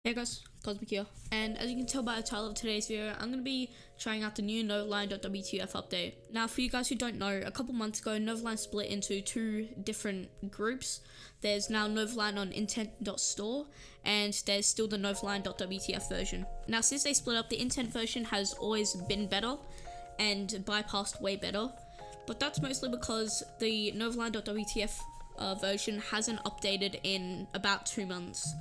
Hey guys, Cosmic here, and as you can tell by the title of today's video, I'm going to be trying out the new novoline.wtf update. Now for you guys who don't know, a couple months ago Novoline split into two different groups. There's now Novoline on intent.store, and there's still the novoline.wtf version. Now since they split up, the intent version has always been better and bypassed way better, but that's mostly because the novoline.wtf version hasn't updated in about 2 months.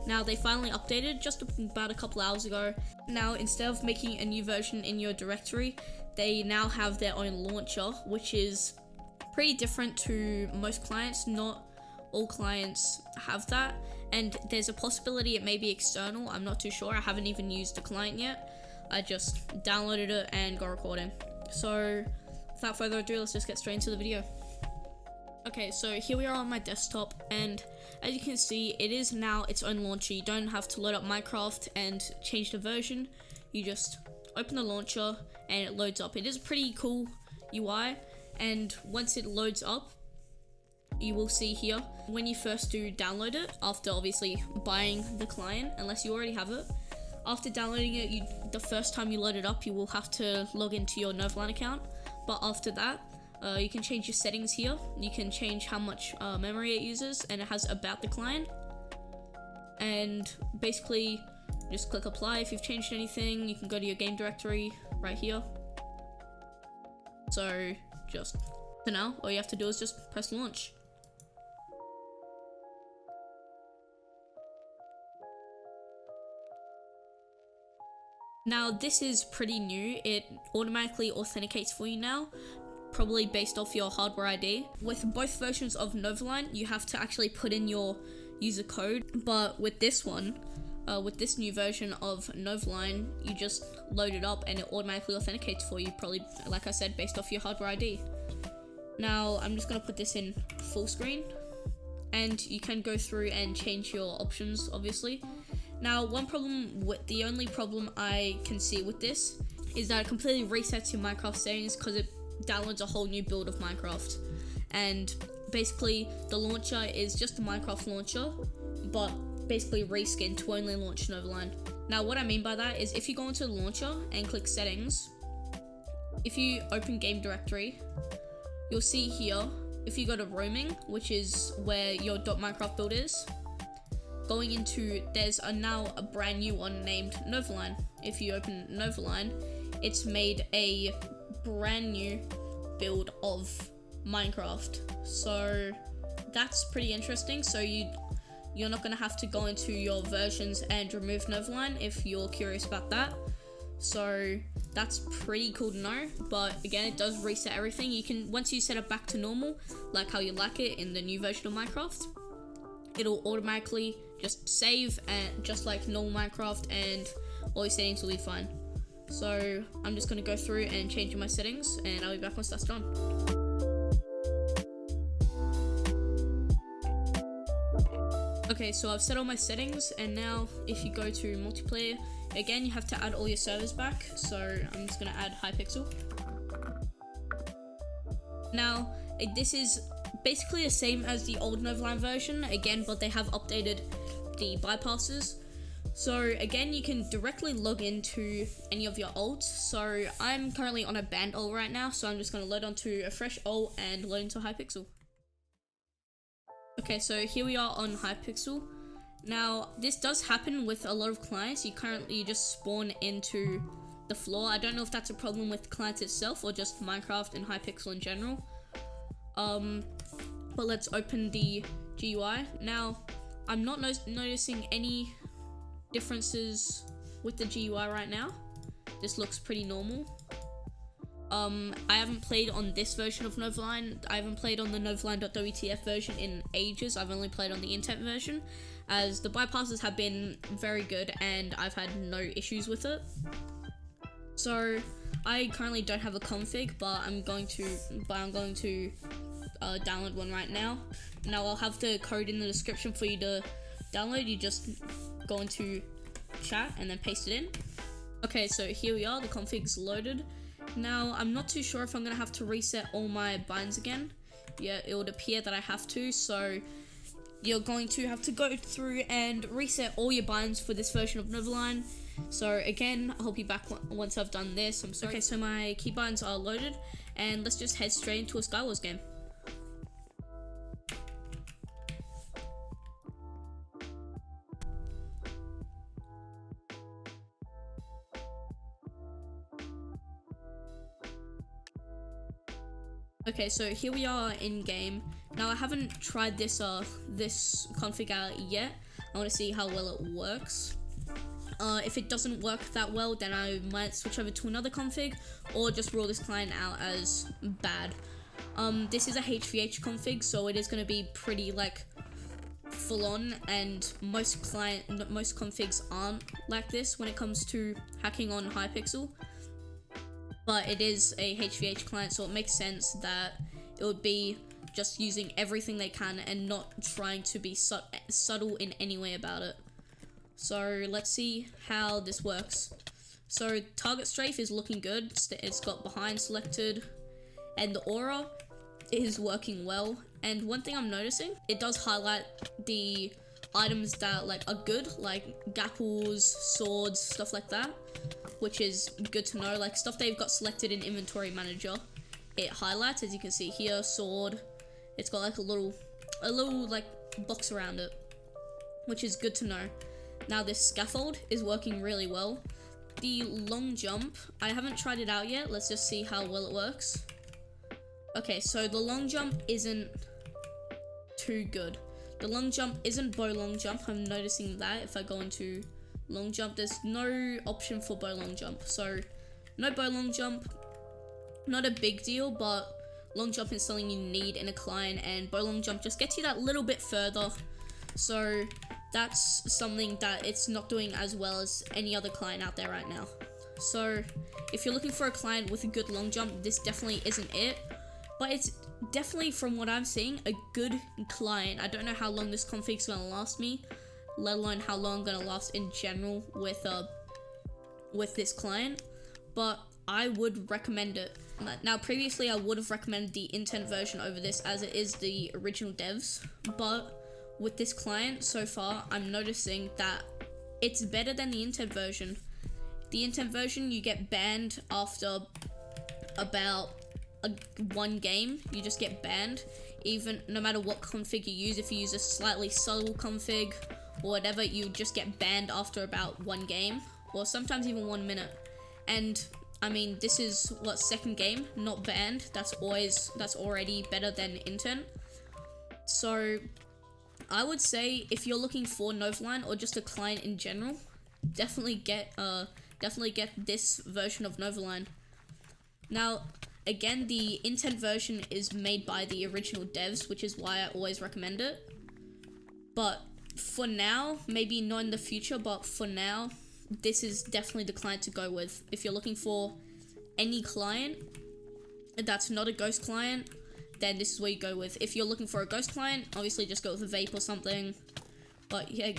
Now they finally updated just about a couple hours ago. Now instead of making a new version in your directory, they now have their own launcher, which is pretty different to most clients. Not all clients have that, and there's a possibility it may be external. I'm not too sure. I haven't even used the client yet. I just downloaded it and got recording. So without further ado, let's just get straight into the video. Okay, so here we are on my desktop, and as you can see, it is now its own launcher. You don't have to load up Minecraft and change the version. You just open the launcher and it loads up. It is a pretty cool UI, and once it loads up, you will see here when you first do download it, after obviously buying the client, unless you already have it. After downloading it, the first time you load it up, you will have to log into your Novoline account, but after that, you can change your settings here. You can change how much memory it uses, and it has about the client. And basically, just click apply if you've changed anything. You can go to your game directory right here. So now, all you have to do is just press launch. Now this is pretty new. It automatically authenticates for you now, probably based off your hardware ID. With both versions of Novoline, you have to actually put in your user code, but with this one, with this new version of Novoline, you just load it up and it automatically authenticates for you, probably, like I said, based off your hardware ID. Now I'm just gonna put this in full screen, and you can go through and change your options, obviously. Now the only problem I can see with this is that it completely resets your Minecraft settings, because it downloads a whole new build of Minecraft, and basically the launcher is just a Minecraft launcher, but basically reskinned to only launch Novoline. Now what I mean by that is, if you go into the launcher and click settings, if you open game directory, you'll see here, if you go to roaming, which is where your .minecraft build is, going into, there's now a brand new one named Novoline. If you open Novoline, it's made a brand new build of Minecraft, so that's pretty interesting. So you're not gonna have to go into your versions and remove Novoline if you're curious about that. So that's pretty cool to know. But again, it does reset everything. You can, once you set it back to normal, like how you like it in the new version of Minecraft, it'll automatically just save, and just like normal Minecraft, and all your settings will be fine. So I'm just going to go through and change my settings, and I'll be back once that's done. Okay, so I've set all my settings, and now if you go to multiplayer, again you have to add all your servers back. So I'm just going to add Hypixel. Now this is basically the same as the old Novoline version again, but they have updated the bypasses. So again, you can directly log into any of your alts. So I'm currently on a banned alt right now, so I'm just going to load onto a fresh alt and load into Hypixel. Okay, so here we are on Hypixel. Now this does happen with a lot of clients. You just spawn into the floor. I don't know if that's a problem with clients itself or just Minecraft and Hypixel in general. But let's open the GUI. Now I'm not noticing any differences with the GUI right now. This looks pretty normal. I haven't played on this version of Novoline. I haven't played on the novoline.wtf version in ages. I've only played on the intent version, as the bypasses have been very good and I've had no issues with it. So I currently don't have a config, but I'm going to download one right now. Now I'll have the code in the description for you to download. You just go into chat and then paste it in. Okay, so here we are, the config's loaded. Now I'm not too sure if I'm gonna have to reset all my binds again. Yeah, it would appear that I have to. So you're going to have to go through and reset all your binds for this version of Novoline. So again, I'll be back once I've done this. I'm sorry. Okay, so my keybinds are loaded, and let's just head straight into a Skywars game. Okay, so here we are in game. Now I haven't tried this this config out yet. I want to see how well it works. If it doesn't work that well, then I might switch over to another config, or just rule this client out as bad. This is a HVH config, so it is going to be pretty like full on, and most configs aren't like this when it comes to hacking on Hypixel. But it is a HVH client, so it makes sense that it would be just using everything they can and not trying to be subtle in any way about it. So let's see how this works. So target strafe is looking good. It's got behind selected, and the aura is working well. And one thing I'm noticing, it does highlight the items that like are good, like gapples, swords, stuff like that, which is good to know. Like stuff they've got selected in inventory manager, it highlights, as you can see here. Sword, it's got like a little like box around it, which is good to know. Now this scaffold is working really well. The long jump, I haven't tried it out yet. Let's just see how well it works. Okay, so the long jump isn't too good. The long jump isn't bow long jump. I'm noticing that if I go into long jump, there's no option for bow long jump. So no bow long jump, not a big deal, but long jump is something you need in a client, and bow long jump just gets you that little bit further. So that's something that it's not doing as well as any other client out there right now. So if you're looking for a client with a good long jump, this definitely isn't it. But it's definitely, from what I'm seeing, a good client. I don't know how long this config's gonna last me, let alone how long I'm gonna last in general with this client, but I would recommend it. Now previously I would have recommended the intent version over this, as it is the original devs, but with this client so far, I'm noticing that it's better than the intent version. The intent version, you get banned after about one game. You just get banned, even no matter what config you use. If you use a slightly subtle config or whatever, you just get banned after about one game, or sometimes even 1 minute. And I mean, this is what, second game, not banned. That's already better than intent. So I would say if you're looking for Novoline or just a client in general, definitely get this version of Novoline. Now again, the intent version is made by the original devs, which is why I always recommend it. But for now, maybe not in the future, but for now, this is definitely the client to go with. If you're looking for any client that's not a ghost client, then this is where you go with. If you're looking for a ghost client, obviously just go with a vape or something. But yeah,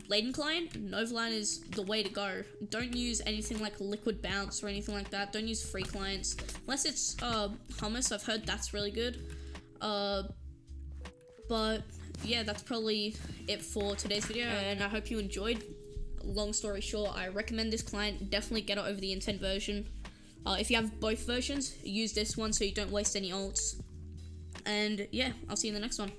blatant client, Novoline is the way to go. Don't use anything like liquid bounce or anything like that. Don't use free clients unless it's hummus. I've heard that's really good. But yeah, that's probably it for today's video, and I hope you enjoyed. Long story short, I recommend this client. Definitely get it over the intent version. If you have both versions, use this one so you don't waste any ults. And yeah, I'll see you in the next one.